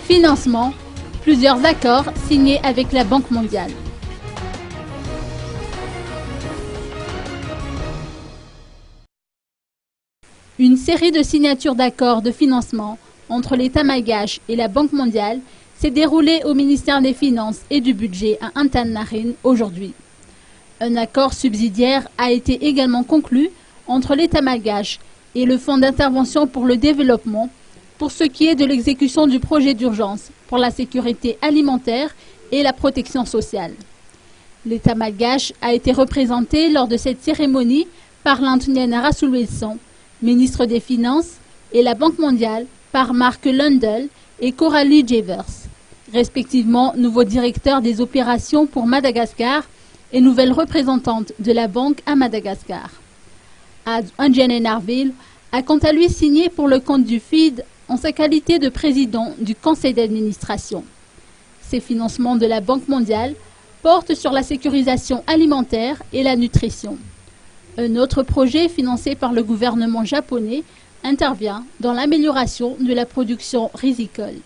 Financement, plusieurs accords signés avec la Banque mondiale. Une série de signatures d'accords de financement entre l'État malgache et la Banque mondiale s'est déroulée au ministère des Finances et du Budget à Antananarivo aujourd'hui. Un accord subsidiaire a été également conclu entre l'État malgache et le Fonds d'intervention pour le développement pour ce qui est de l'exécution du projet d'urgence pour la sécurité alimentaire et la protection sociale. L'État malgache a été représenté lors de cette cérémonie par l'Antoniana Rasoul-Wilson, ministre des Finances, et la Banque mondiale par Mark Lundell et Coralie Javers, respectivement nouveaux directeurs des opérations pour Madagascar et nouvelle représentante de la banque à Madagascar. Antananarivo a quant à lui signé pour le compte du FID en sa qualité de président du conseil d'administration. Ces financements de la Banque mondiale portent sur la sécurisation alimentaire et la nutrition. Un autre projet financé par le gouvernement japonais intervient dans l'amélioration de la production risicole.